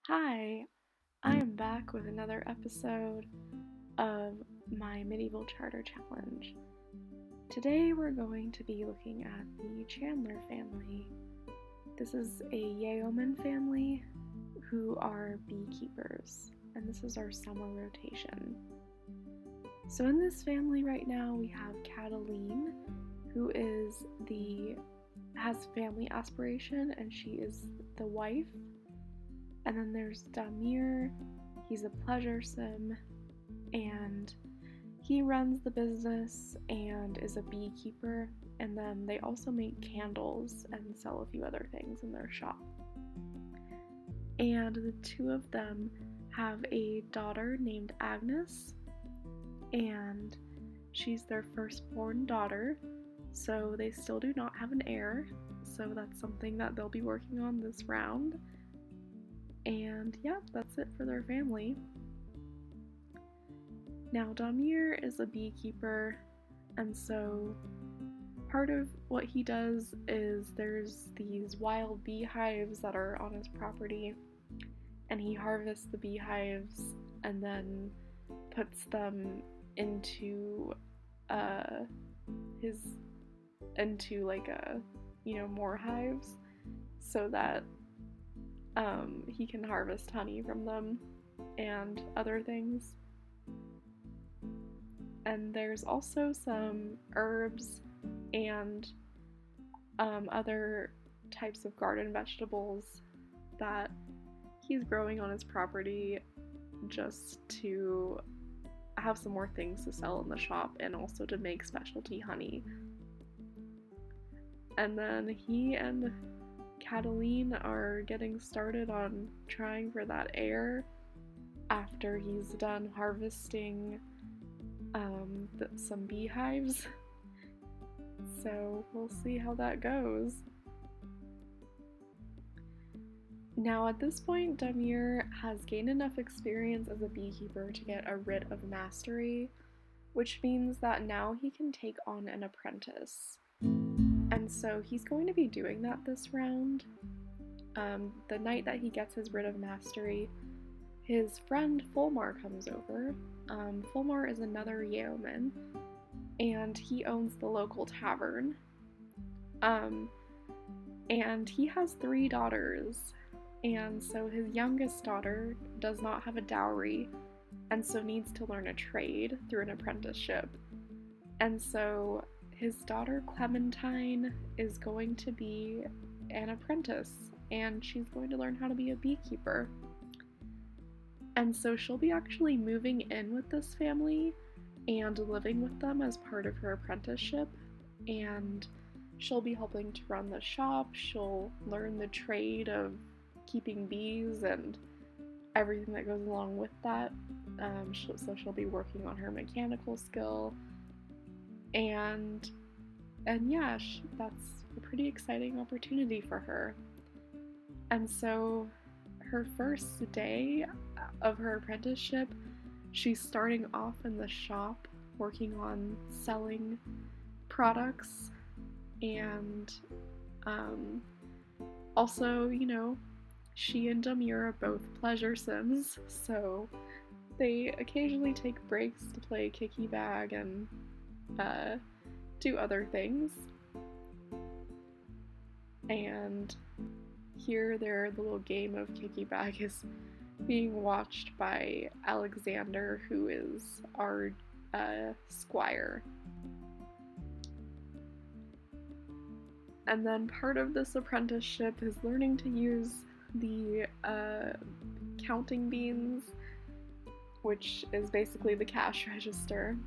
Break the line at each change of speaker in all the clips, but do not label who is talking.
Hi, I am back with another episode of my Medieval Charter Challenge. Today we're going to be looking at the Chandler family. This is a yeoman family who are beekeepers, and this is our summer rotation. So in this family right now we have Cataline, who has family aspiration, and she is the wife. And then there's Damir, he's a pleasure sim, and he runs the business and is a beekeeper, and then they also make candles and sell a few other things in their shop. And the two of them have a daughter named Agnes, and she's their firstborn daughter, so they still do not have an heir, so that's something that they'll be working on this round. And yeah, that's it for their family. Now, Damir is a beekeeper, and so part of what he does is there's these wild beehives that are on his property, and he harvests the beehives and then puts them into more hives so that he can harvest honey from them and other things. And there's also some herbs and other types of garden vegetables that he's growing on his property just to have some more things to sell in the shop and also to make specialty honey. And then he and Cataline are getting started on trying for that heir after he's done harvesting some beehives. So we'll see how that goes. Now at this point, Damir has gained enough experience as a beekeeper to get a writ of mastery, which means that now he can take on an apprentice. And so he's going to be doing that this round. The night that he gets his writ of mastery, his friend Fulmar comes over. Fulmar is another yeoman, and he owns the local tavern. And he has 3 daughters, and so his youngest daughter does not have a dowry, and so needs to learn a trade through an apprenticeship. And so his daughter Clementine is going to be an apprentice, and she's going to learn how to be a beekeeper. And so she'll be actually moving in with this family and living with them as part of her apprenticeship, and she'll be helping to run the shop. She'll learn the trade of keeping bees and everything that goes along with that. So she'll be working on her mechanical skill, and yeah, that's a pretty exciting opportunity for her. And so her first day of her apprenticeship, she's starting off in the shop working on selling products, and also, she and Damir are both pleasure sims, so they occasionally take breaks to play kicky bag and do other things. And here their little game of kicky bag is being watched by Alexander, who is our squire. And then part of this apprenticeship is learning to use the counting beans, which is basically the cash register.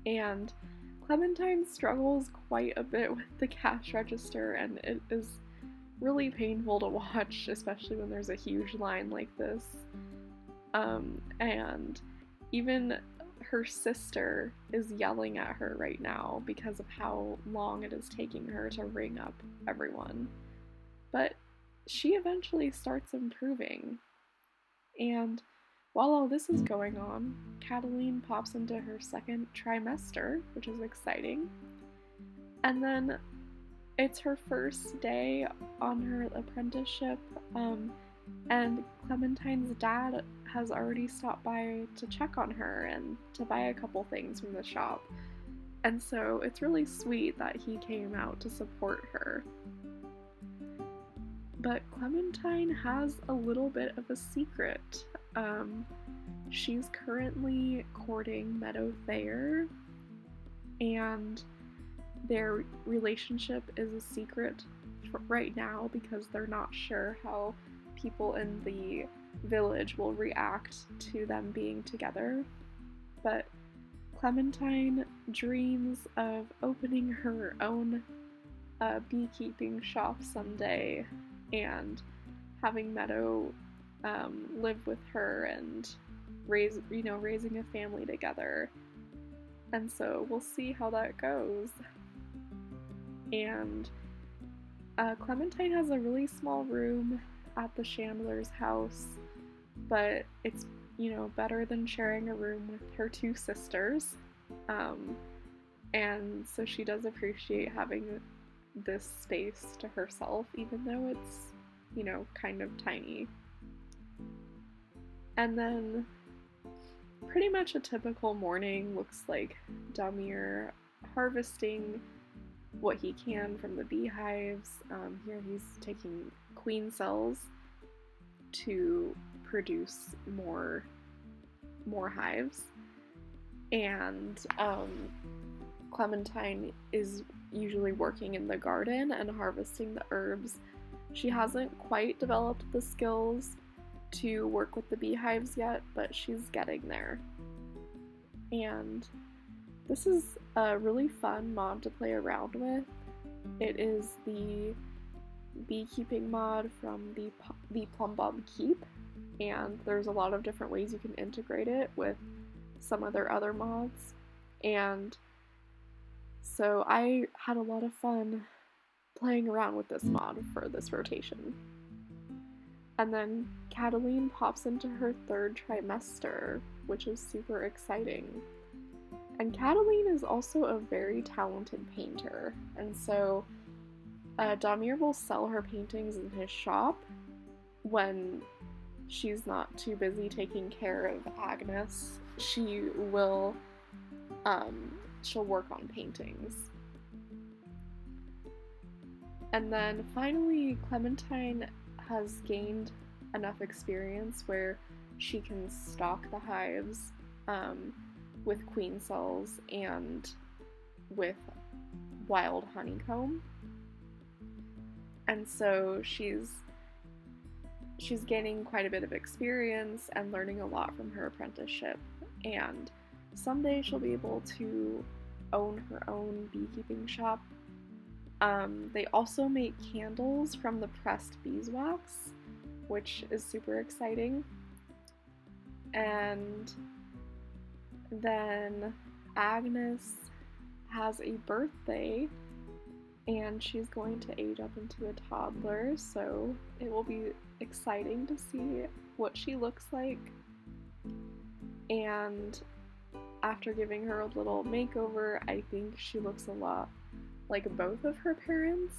And Clementine struggles quite a bit with the cash register, and it is really painful to watch, especially when there's a huge line like this. And even her sister is yelling at her right now because of how long it is taking her to ring up everyone. But she eventually starts improving. And while all this is going on, Cataline pops into her second trimester, which is exciting. And then it's her first day on her apprenticeship, And Clementine's dad has already stopped by to check on her and to buy a couple things from the shop. And so it's really sweet that he came out to support her. But Clementine has a little bit of a secret. She's currently courting Meadow Thayer, and their relationship is a secret right now because they're not sure how people in the village will react to them being together. But Clementine dreams of opening her own beekeeping shop someday and having Meadow live with her and raising a family together. And so we'll see how that goes. And Clementine has a really small room at the Chandler's house, but it's, better than sharing a room with her two sisters. And so she does appreciate having this space to herself, even though it's, kind of tiny. And then pretty much a typical morning looks like Damir harvesting what he can from the beehives. Here he's taking queen cells to produce more hives. And Clementine is usually working in the garden and harvesting the herbs. She hasn't quite developed the skills to work with the beehives yet, but she's getting there. And this is a really fun mod to play around with. It is the beekeeping mod from the Plum Bob Keep, and there's a lot of different ways you can integrate it with some of their other mods. And so I had a lot of fun playing around with this mod for this rotation. And then Cataline pops into her third trimester, which is super exciting. And Cataline is also a very talented painter, and so Damir will sell her paintings in his shop when she's not too busy taking care of Agnes. She'll work on paintings. And then finally, Clementine has gained enough experience where she can stock the hives with queen cells and with wild honeycomb. And so she's gaining quite a bit of experience and learning a lot from her apprenticeship. And someday she'll be able to own her own beekeeping shop. They also make candles from the pressed beeswax, which is super exciting. And then Agnes has a birthday, and she's going to age up into a toddler, so it will be exciting to see what she looks like. And after giving her a little makeover, I think she looks a lot like both of her parents.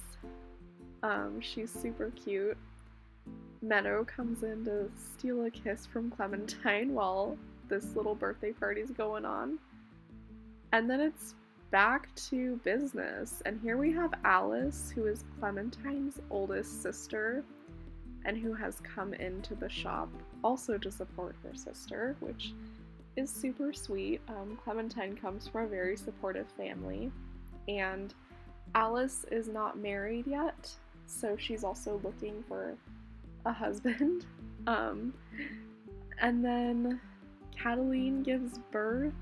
She's super cute. Meadow comes in to steal a kiss from Clementine while this little birthday party's going on. And then it's back to business. And here we have Alice, who is Clementine's oldest sister and who has come into the shop also to support her sister, which is super sweet. Clementine comes from a very supportive family, and Alice is not married yet, so she's also looking for a husband. And then Cataline gives birth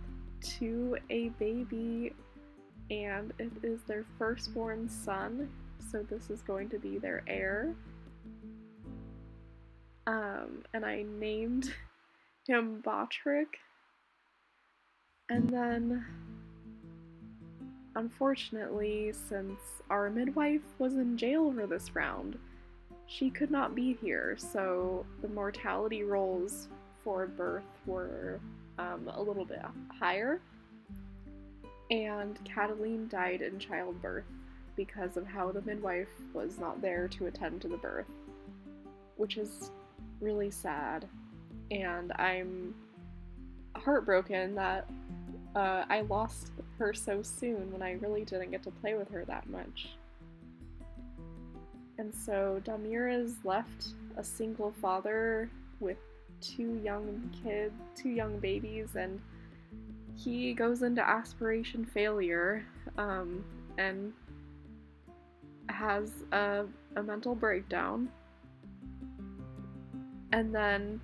to a baby, and it is their firstborn son, so this is going to be their heir. And I named him Botrick. And then, unfortunately, since our midwife was in jail for this round, she could not be here, so the mortality rolls for birth were a little bit higher. And Cataline died in childbirth because of how the midwife was not there to attend to the birth, which is really sad, and I'm heartbroken that I lost her so soon when I really didn't get to play with her that much. And so Damir is left a single father with two young babies, and he goes into aspiration failure, and has a mental breakdown. And then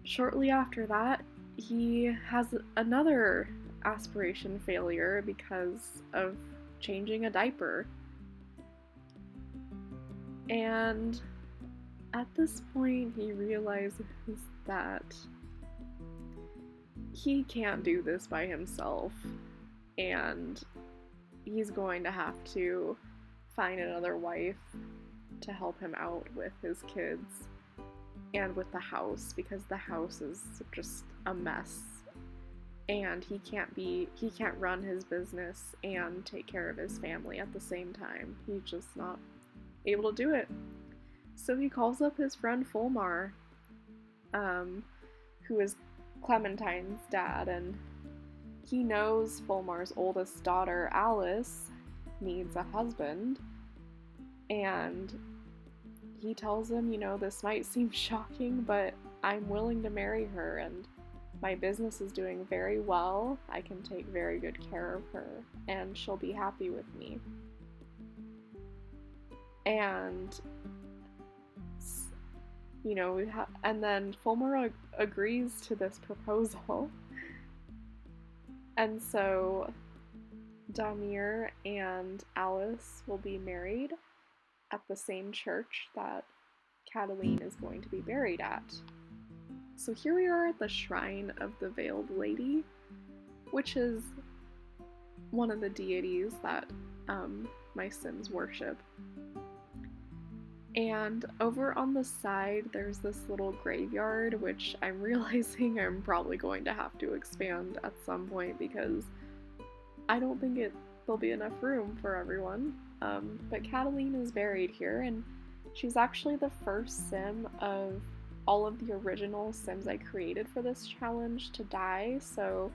shortly after that, he has another aspiration failure because of changing a diaper. And at this point, he realizes that he can't do this by himself, and he's going to have to find another wife to help him out with his kids and with the house, because the house is just a mess, and he can't run his business and take care of his family at the same time. He's just not able to do it. So he calls up his friend Fulmar, who is Clementine's dad, and he knows Fulmar's oldest daughter, Alice, needs a husband, and he tells him, this might seem shocking, but I'm willing to marry her, and my business is doing very well. I can take very good care of her, and she'll be happy with me. And and then Fulmar agrees to this proposal. And so Damir and Alice will be married at the same church that Cataline is going to be buried at. So here we are at the Shrine of the Veiled Lady, which is one of the deities that my Sims worship. And over on the side, there's this little graveyard, which I'm realizing I'm probably going to have to expand at some point, because I don't think there'll be enough room for everyone. But Cataline is buried here, and she's actually the first Sim of all of the original Sims I created for this challenge to die, so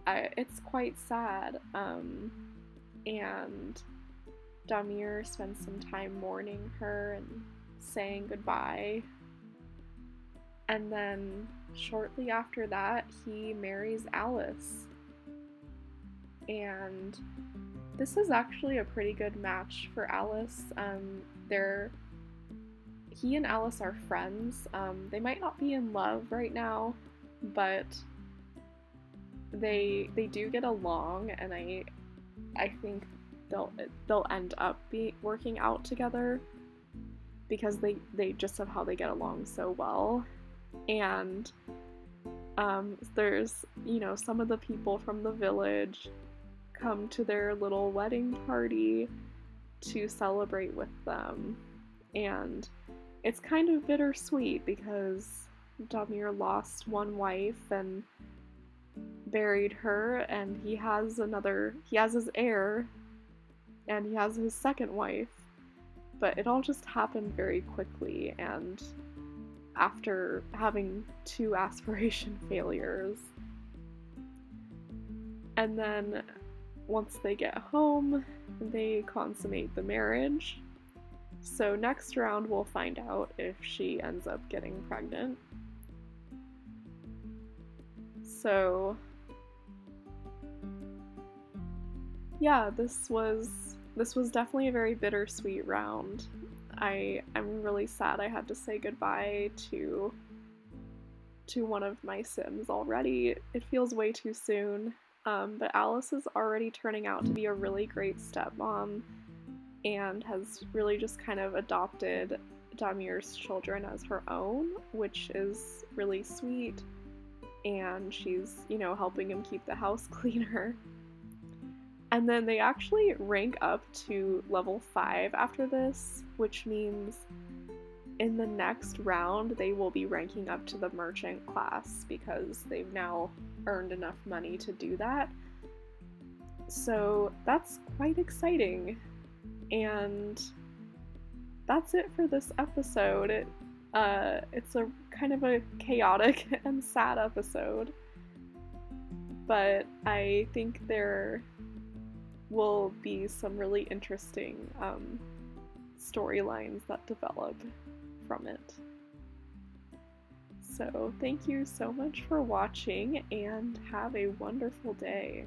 it's quite sad. And Damir spends some time mourning her and saying goodbye. And then shortly after that, he marries Alice. And this is actually a pretty good match for Alice. He and Alice are friends. They might not be in love right now, but they do get along, and I think they'll end up working out together, because they just have how they get along so well. And there's some of the people from the village come to their little wedding party to celebrate with them, and it's kind of bittersweet because Damir lost one wife and buried her, and he has his heir, and he has his second wife, but it all just happened very quickly, and after having 2 aspiration failures. And then once they get home, they consummate the marriage. So next round we'll find out if she ends up getting pregnant. So yeah, this was definitely a very bittersweet round. I'm really sad I had to say goodbye to one of my Sims already. It feels way too soon, but Alice is already turning out to be a really great stepmom, and has really just kind of adopted Damir's children as her own, which is really sweet, and she's, helping him keep the house cleaner. And then they actually rank up to level 5 after this, which means in the next round they will be ranking up to the merchant class, because they've now earned enough money to do that. So that's quite exciting. And that's it for this episode. It's a kind of a chaotic and sad episode, but I think there will be some really interesting storylines that develop from it. So, thank you so much for watching and have a wonderful day.